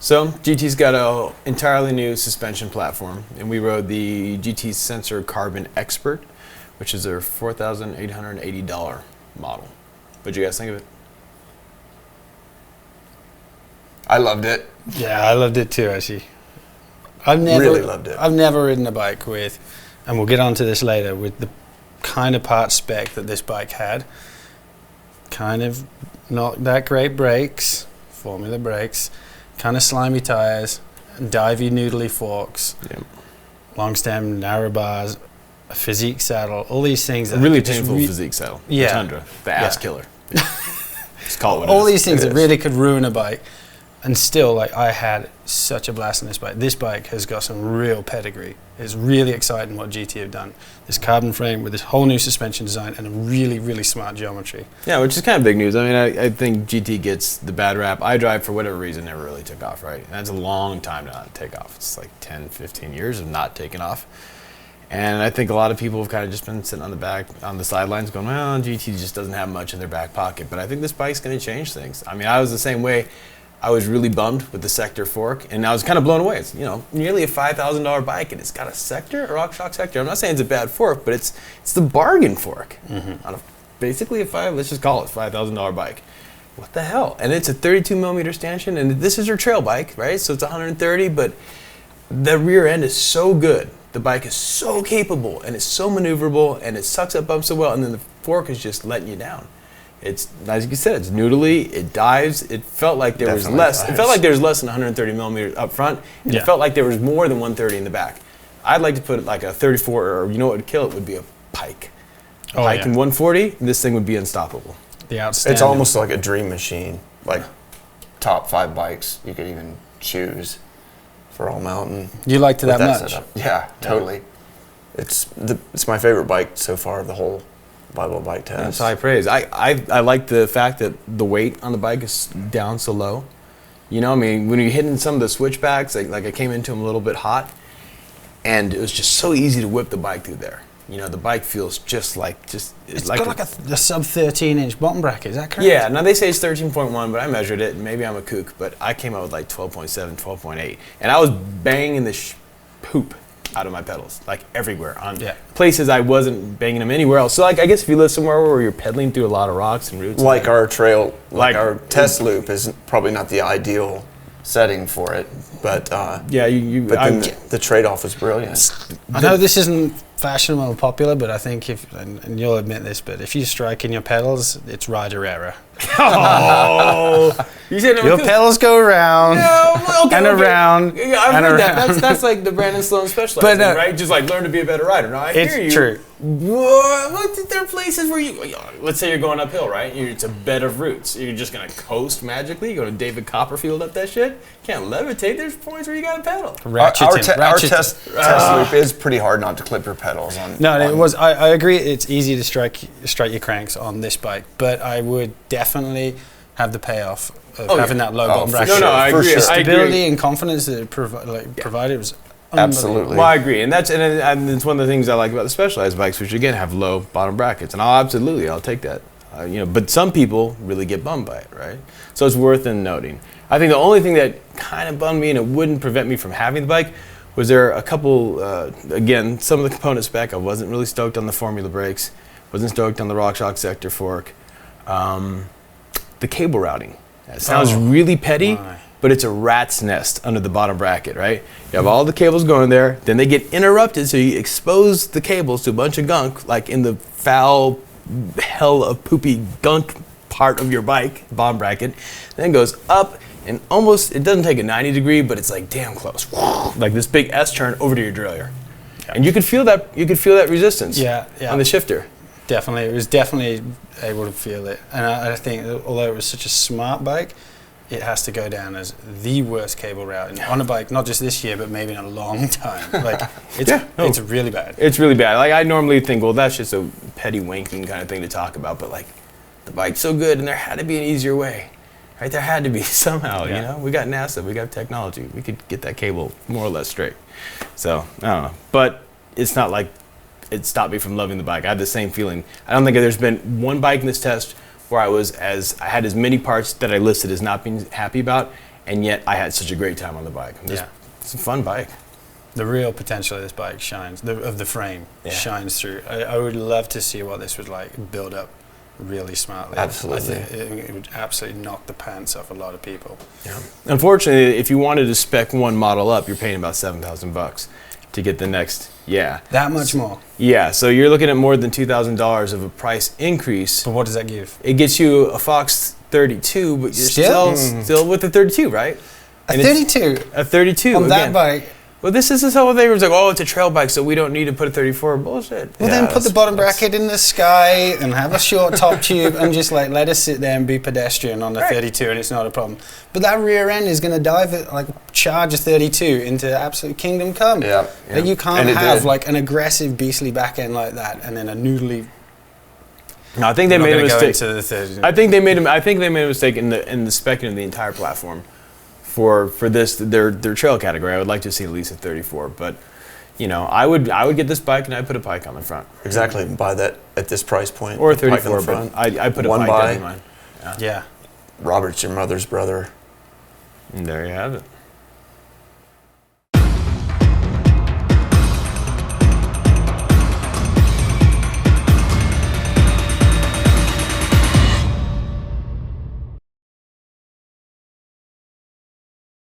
So GT's got an entirely new suspension platform, and we rode the GT Sensor Carbon Expert, which is their $4,880 model. What'd you guys think of it? I loved it. Yeah, I loved it too, actually. Really loved it. I've never ridden a bike with, and we'll get onto this later, with the kind of part spec that this bike had. Kind of not that great brakes, formula brakes, kind of slimy tires, divey, noodly forks, long stem, narrow bars, a physique saddle, all these things. A really painful physique saddle. Yeah. The Tundra, the ass killer. Just call it what all it is. these things that really could ruin a bike. And still, like, I had such a blast on this bike. This bike has got some real pedigree. It's really exciting what GT have done. This carbon frame with this whole new suspension design and a really, really smart geometry. Yeah, which is kind of big news. I mean, I think GT gets the bad rap. iDrive, for whatever reason, never really took off, right? And that's a long time to not take off. It's like 10, 15 years of not taking off. And I think a lot of people have kind of just been sitting on the sidelines going, well, GT just doesn't have much in their back pocket. But I think this bike's going to change things. I mean, I was the same way. I was really bummed with the Sector fork, and I was kind of blown away. It's, nearly a $5,000 bike, and it's got a Sector, a RockShox Sector. I'm not saying it's a bad fork, but it's the bargain fork. On basically let's just call it $5,000 bike. What the hell? And it's a 32 millimeter stanchion, and this is your trail bike, right? So it's 130, but the rear end is so good. The bike is so capable, and it's so maneuverable, and it sucks up bumps so well, and then the fork is just letting you down. It's, as you said, it's noodly, it dives. It felt like there was less. It felt like there was less than 130 millimeters up front, and it felt like there was more than 130 in the back. I'd like to put like a 34, or what would kill it would be a Pike. A Pike in 140, this thing would be unstoppable. It's almost like a dream machine. Like top 5 bikes you could even choose for all mountain. You liked it that much? Setup. Yeah, totally. It's my favorite bike so far of the whole Bible bike test. That's high praise. I like the fact that the weight on the bike is down so low. I mean, when you're hitting some of the switchbacks, like I came into them a little bit hot, and it was just so easy to whip the bike through there. The bike feels it's got like a sub 13-inch bottom bracket. Is that correct? Yeah. Now they say it's 13.1, but I measured it, and maybe I'm a kook, but I came out with like 12.7, 12.8, and I was banging the poop out of my pedals, like everywhere, on places I wasn't banging them anywhere else. So like, I guess if you live somewhere where you're pedaling through a lot of rocks and roots, like our trail, like our test loop is probably not the ideal setting for it, but the trade-off was brilliant. I know this isn't fashionable or popular, but I think and you'll admit this, but if you strike in your pedals, it's rider error. You said your pedals go around and around. Yeah, I've heard that. That's like the Brandon Sloan specializing, right? Just like learn to be a better rider. No, I hear you. It's true. What? There are places where let's say you're going uphill, right? It's a bed of roots. You're just gonna coast magically. You go to David Copperfield up that shit. Can't levitate. There's points where you gotta pedal. Our test loop is pretty hard not to clip your pedals on. It was. I agree. It's easy to strike your cranks on this bike, but I would definitely have the payoff of having that low bottom bracket. I agree. The stability and confidence that it provided was absolutely. Well, I agree, and it's one of the things I like about the Specialized bikes, which again have low bottom brackets, and I'll take that. But some people really get bummed by it, right? So it's worth noting. I think the only thing that kind of bummed me, and it wouldn't prevent me from having the bike, was there a couple. Again, some of the component spec, I wasn't really stoked on the formula brakes, wasn't stoked on the RockShox Sector fork. The cable routing. It sounds really petty, but it's a rat's nest under the bottom bracket, right? You have all the cables going there, then they get interrupted, so you expose the cables to a bunch of gunk, like in the foul hell of poopy gunk part of your bike, bottom bracket, then it goes up, and it doesn't take a 90 degree, but it's like damn close. Like this big S-turn over to your derailleur. Yeah. And you could feel that resistance on the shifter. Definitely, it was definitely able to feel it, and I think although it was such a smart bike, it has to go down as the worst cable routing on a bike, not just this year, but maybe in a long time. Like it's really bad. It's really bad. Like I normally think, well, that's just a petty wanking kind of thing to talk about, but like the bike's so good, and there had to be an easier way, right? There had to be somehow. We got NASA, we got technology, we could get that cable more or less straight. So I don't know, but it's not like it stopped me from loving the bike. I had the same feeling. I don't think there's been one bike in this test where I had as many parts that I listed as not being happy about, and yet I had such a great time on the bike. It's a fun bike. The real potential of this bike shines, of the frame shines through. I would love to see what this would like build up really smartly. Absolutely. I think it would absolutely knock the pants off a lot of people. Yeah. Unfortunately, if you wanted to spec one model up, you're paying about $7,000 to get the next. Yeah. That much more. Yeah. So you're looking at more than $2,000 of a price increase. But what does that give? It gets you a Fox 32, but you're still with the 32, right? A 32. A 32 on that bike. Well, this is how they were like, oh, it's a trail bike, so we don't need to put a 34. Bullshit. Well, then put the bottom bracket in the sky and have a short top tube and just like let us sit there and be pedestrian on the 32, and it's not a problem. But that rear end is going to dive it, like charge a 32 into absolute kingdom come. Yeah. Like you can't have like an aggressive beastly back end like that and then a noodly. No, I think they made a mistake. I think they made a mistake in the speccing of the entire platform. For this their trail category, I would like to see at least a 34. But you know, I would get this bike and I'd put a Pike on the front. Exactly, buy that at this price point. Or a 34, but I put a Pike on mine. Yeah. Robert's your mother's brother. And there you have it.